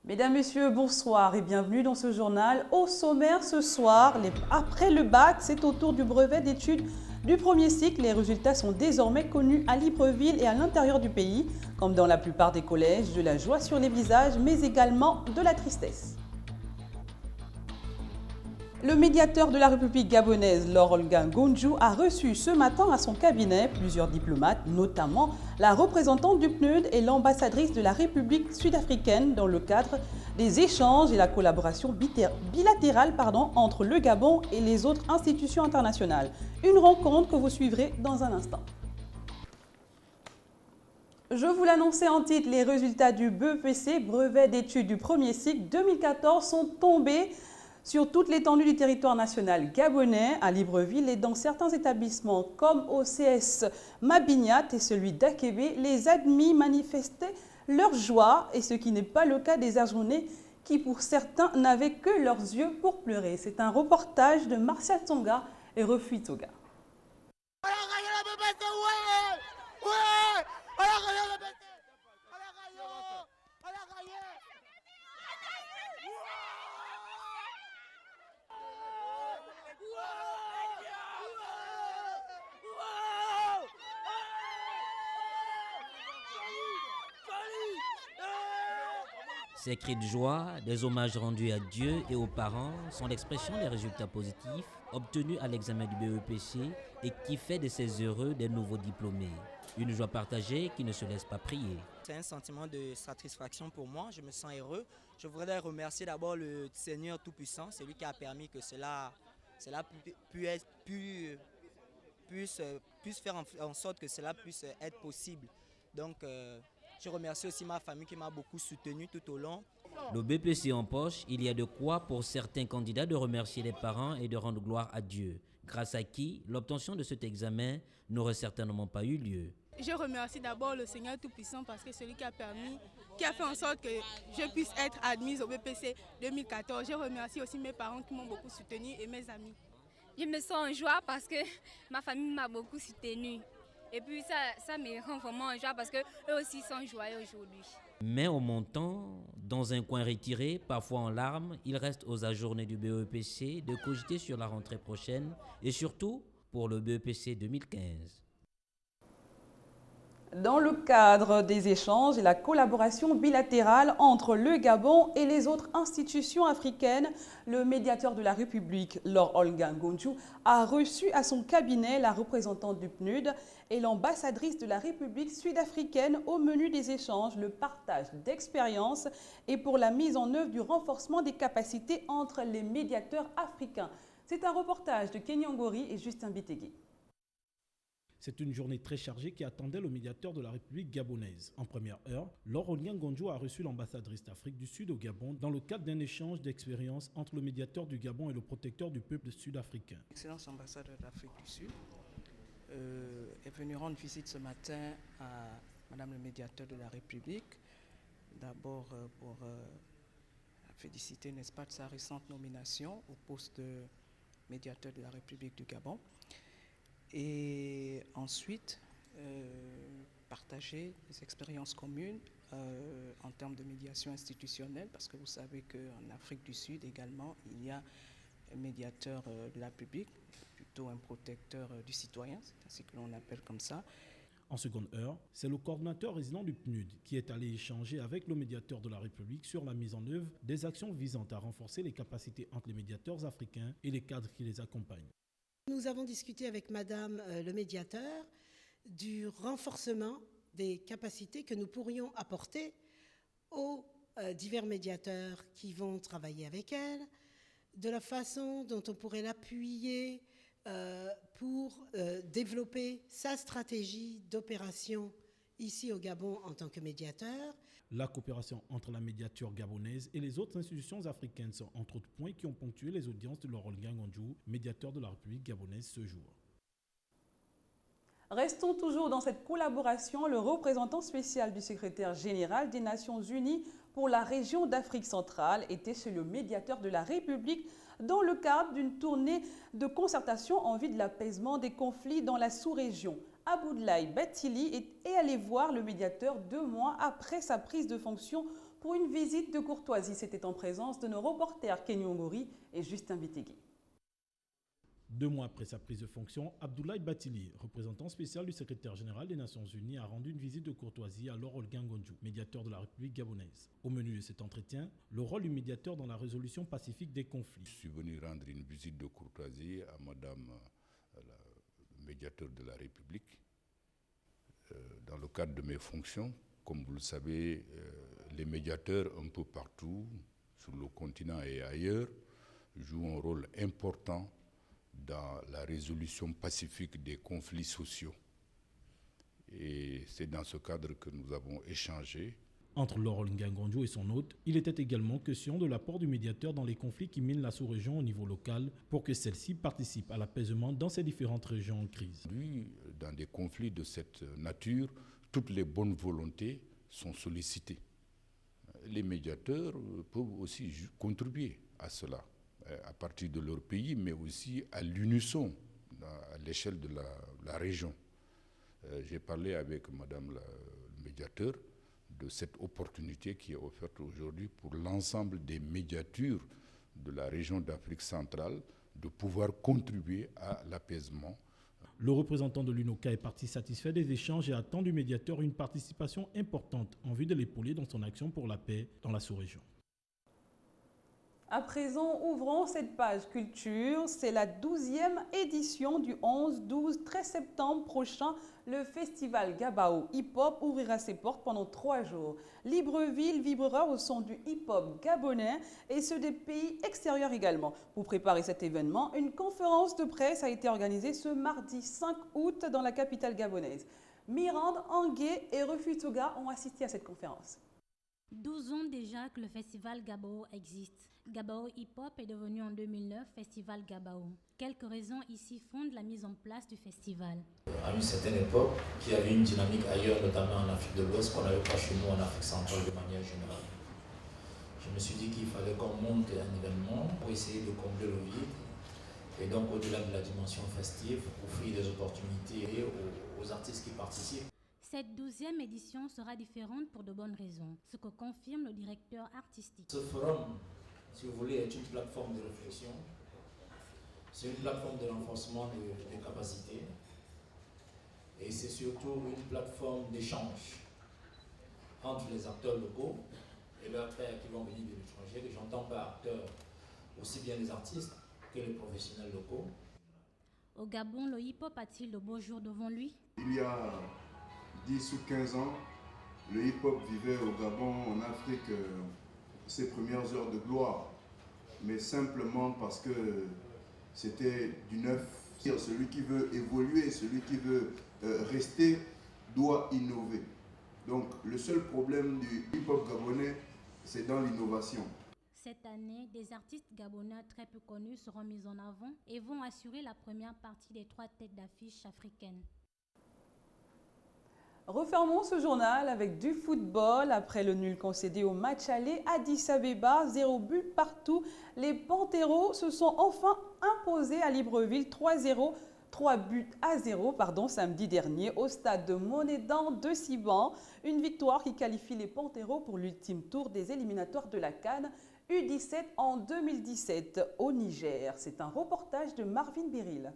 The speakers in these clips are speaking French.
Mesdames, Messieurs, bonsoir et bienvenue dans ce journal. Au sommaire ce soir, après le bac, c'est au tour du brevet d'études du premier cycle. Les résultats sont désormais connus à Libreville et à l'intérieur du pays. Comme dans la plupart des collèges, de la joie sur les visages, mais également de la tristesse. Le médiateur de la République gabonaise, Laure-Olga Ngonju, a reçu ce matin à son cabinet plusieurs diplomates, notamment la représentante du PNUD et l'ambassadrice de la République sud-africaine dans le cadre des échanges et la collaboration bilatérale entre le Gabon et les autres institutions internationales. Une rencontre que vous suivrez dans un instant. Je vous l'annonçais en titre, les résultats du BEPC, brevet d'études du premier cycle 2014, sont tombés sur toute l'étendue du territoire national gabonais, à Libreville et dans certains établissements comme au CS Mabinat et celui d'Akébé, les admis manifestaient leur joie, et ce qui n'est pas le cas des Arjournais qui pour certains n'avaient que leurs yeux pour pleurer. C'est un reportage de Martial Tsonga et Refuy Toga. Ces cris de joie, des hommages rendus à Dieu et aux parents sont l'expression des résultats positifs obtenus à l'examen du BEPC et qui fait de ces heureux des nouveaux diplômés. Une joie partagée qui ne se laisse pas prier. C'est un sentiment de satisfaction pour moi, je me sens heureux. Je voudrais remercier d'abord le Seigneur Tout-Puissant, c'est lui qui a permis que cela puisse faire en sorte que cela puisse être possible. Donc, je remercie aussi ma famille qui m'a beaucoup soutenu tout au long. Le BEPC en poche, il y a de quoi pour certains candidats de remercier les parents et de rendre gloire à Dieu, grâce à qui l'obtention de cet examen n'aurait certainement pas eu lieu. Je remercie d'abord le Seigneur Tout-Puissant parce que c'est celui qui a fait en sorte que je puisse être admise au BEPC 2014. Je remercie aussi mes parents qui m'ont beaucoup soutenu et mes amis. Je me sens en joie parce que ma famille m'a beaucoup soutenue. Et puis ça me rend vraiment en joie parce qu'eux aussi sont joyeux aujourd'hui. Mais en montant, dans un coin retiré, parfois en larmes, il reste aux ajournés du BEPC de cogiter sur la rentrée prochaine et surtout pour le BEPC 2015. Dans le cadre des échanges et la collaboration bilatérale entre le Gabon et les autres institutions africaines, le médiateur de la République, Laure-Olga Ngonju, a reçu à son cabinet la représentante du PNUD et l'ambassadrice de la République sud-africaine. Au menu des échanges, le partage d'expériences et pour la mise en œuvre du renforcement des capacités entre les médiateurs africains. C'est un reportage de Kenyan Ngori et Justin Bitegui. C'est une journée très chargée qui attendait le médiateur de la République gabonaise. En première heure, Laure-Olga Ngonju a reçu l'ambassadrice d'Afrique du Sud au Gabon dans le cadre d'un échange d'expériences entre le médiateur du Gabon et le protecteur du peuple sud-africain. L'excellence ambassadeur d'Afrique du Sud est venue rendre visite ce matin à Madame le médiateur de la République. D'abord pour féliciter, n'est-ce pas, de sa récente nomination au poste de médiateur de la République du Gabon. Et ensuite, partager des expériences communes en termes de médiation institutionnelle, parce que vous savez qu'en Afrique du Sud également, il y a un médiateur de la République, plutôt un protecteur du citoyen, c'est ainsi que l'on appelle comme ça. En seconde heure, c'est le coordinateur résident du PNUD qui est allé échanger avec le médiateur de la République sur la mise en œuvre des actions visant à renforcer les capacités entre les médiateurs africains et les cadres qui les accompagnent. Nous avons discuté avec Madame le médiateur du renforcement des capacités que nous pourrions apporter aux divers médiateurs qui vont travailler avec elle, de la façon dont on pourrait l'appuyer pour développer sa stratégie d'opération ici au Gabon en tant que médiateur. La coopération entre la médiature gabonaise et les autres institutions africaines sont entre autres points qui ont ponctué les audiences de Laure-Olga Ngonju, médiateur de la République gabonaise ce jour. Restons toujours dans cette collaboration. Le représentant spécial du secrétaire général des Nations Unies pour la région d'Afrique centrale était chez le médiateur de la République dans le cadre d'une tournée de concertation en vue de l'apaisement des conflits dans la sous-région. Aboudlaye Bathily est allé voir le médiateur 2 mois après sa prise de fonction pour une visite de courtoisie. C'était en présence de nos reporters Kenny Ongori et Justin Bitegui. 2 mois après sa prise de fonction, Abdoulaye Bathily, représentant spécial du secrétaire général des Nations Unies, a rendu une visite de courtoisie à Laure Olingangonju, médiateur de la République gabonaise. Au menu de cet entretien, le rôle du médiateur dans la résolution pacifique des conflits. Je suis venu rendre une visite de courtoisie à Madame le médiateur de la République dans le cadre de mes fonctions. Comme vous le savez, les médiateurs un peu partout, sur le continent et ailleurs, jouent un rôle important dans la résolution pacifique des conflits sociaux. Et c'est dans ce cadre que nous avons échangé. Entre Laure Olingangonju et son hôte, il était également question de l'apport du médiateur dans les conflits qui minent la sous-région au niveau local pour que celle-ci participe à l'apaisement dans ces différentes régions en crise. Dans des conflits de cette nature, toutes les bonnes volontés sont sollicitées. Les médiateurs peuvent aussi contribuer à cela, à partir de leur pays, mais aussi à l'unisson, à l'échelle de la région. J'ai parlé avec Madame le médiateur de cette opportunité qui est offerte aujourd'hui pour l'ensemble des médiatures de la région d'Afrique centrale de pouvoir contribuer à l'apaisement. Le représentant de l'UNOCA est parti satisfait des échanges et attend du médiateur une participation importante en vue de l'épauler dans son action pour la paix dans la sous-région. À présent, ouvrons cette page culture. C'est la 12e édition du 11, 12, 13 septembre prochain. Le festival Gabao Hip-Hop ouvrira ses portes pendant 3 jours. Libreville vibrera au son du hip-hop gabonais et ceux des pays extérieurs également. Pour préparer cet événement, une conférence de presse a été organisée ce mardi 5 août dans la capitale gabonaise. Mirande, Angué et Refutoga ont assisté à cette conférence. 12 ans déjà que le festival Gabao existe. Gabao Hip Hop est devenu en 2009 Festival Gabao. Quelques raisons ici fondent la mise en place du festival. À une certaine époque, qui avait une dynamique ailleurs, notamment en Afrique de l'Ouest, qu'on n'avait pas chez nous en Afrique centrale de manière générale. Je me suis dit qu'il fallait qu'on monte un événement pour essayer de combler le vide. Et donc, au-delà de la dimension festive, offrir des opportunités aux artistes qui participent. Cette 12e édition sera différente pour de bonnes raisons, ce que confirme le directeur artistique. Ce forum, si vous voulez, est une plateforme de réflexion. C'est une plateforme de renforcement des capacités. Et c'est surtout une plateforme d'échange entre les acteurs locaux et leurs pairs qui vont venir de l'étranger. J'entends par acteurs aussi bien les artistes que les professionnels locaux. Au Gabon, le hip-hop a-t-il de beaux jours devant lui? Il y a 10 ou 15 ans, le hip-hop vivait au Gabon, en Afrique, ses premières heures de gloire. Mais simplement parce que c'était du neuf. Celui qui veut évoluer, celui qui veut rester, doit innover. Donc le seul problème du hip-hop gabonais, c'est dans l'innovation. Cette année, des artistes gabonais très peu connus seront mis en avant et vont assurer la première partie des 3 têtes d'affiche africaines. Refermons ce journal avec du football. Après le nul concédé au match aller Addis Abeba, 0 but partout, les Panteros se sont enfin imposés à Libreville 3 buts à 0 samedi dernier au stade de Monédan de Siban. Une victoire qui qualifie les Panteros pour l'ultime tour des éliminatoires de la CAN U17 en 2017 au Niger. C'est un reportage de Marvin Biril.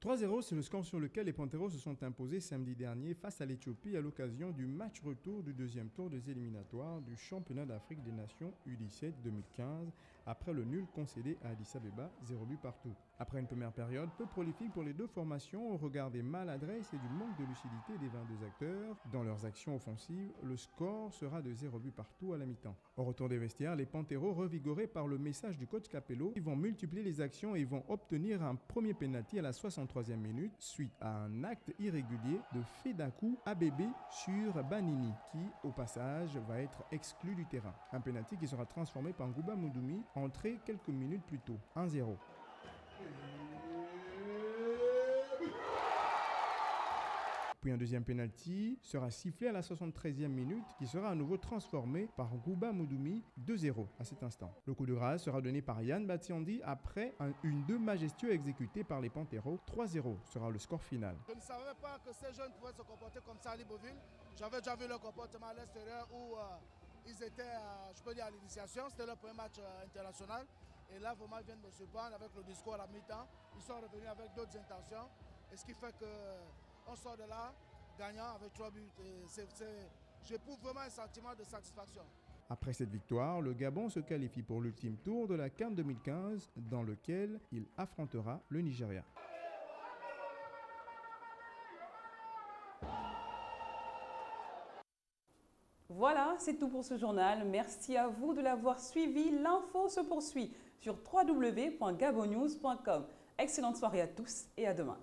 3-0, c'est le score sur lequel les Panteros se sont imposés samedi dernier face à l'Éthiopie à l'occasion du match retour du 2e tour des éliminatoires du championnat d'Afrique des Nations U17 2015 après le nul concédé à Addis Abeba, 0 but partout. Après une première période peu prolifique pour les deux formations au regard des maladresses et du manque de lucidité des 22 acteurs dans leurs actions offensives, le score sera de 0 but partout à la mi-temps. Au retour des vestiaires, les Panteros, revigorés par le message du coach Capello, ils vont multiplier les actions et vont obtenir un premier pénalty à la 63e minute suite à un acte irrégulier de Fedakou Abebe sur Banini qui, au passage, va être exclu du terrain. Un pénalty qui sera transformé par Ngouba Moudoumi, entré quelques minutes plus tôt, 1-0. Puis un deuxième penalty sera sifflé à la 73e minute qui sera à nouveau transformé par Gouba Moudoumi 2-0 à cet instant. Le coup de grâce sera donné par Yann Batiandi après une 2 majestueux exécutée par les Panteros. 3-0 sera le score final. Je ne savais pas que ces jeunes pouvaient se comporter comme ça à Libreville. J'avais déjà vu leur comportement à l'extérieur où ils étaient, je peux dire, à l'initiation. C'était leur premier match international. Et là, vraiment, ils viennent me surprendre avec le discours à la mi-temps. Ils sont revenus avec d'autres intentions. Et ce qui fait qu'on sort de là gagnant avec 3 buts. J'éprouve vraiment un sentiment de satisfaction. Après cette victoire, le Gabon se qualifie pour l'ultime tour de la CAN 2015 dans lequel il affrontera le Nigeria. Voilà, c'est tout pour ce journal. Merci à vous de l'avoir suivi. L'info se poursuit sur www.gabonnews.com. Excellente soirée à tous et à demain.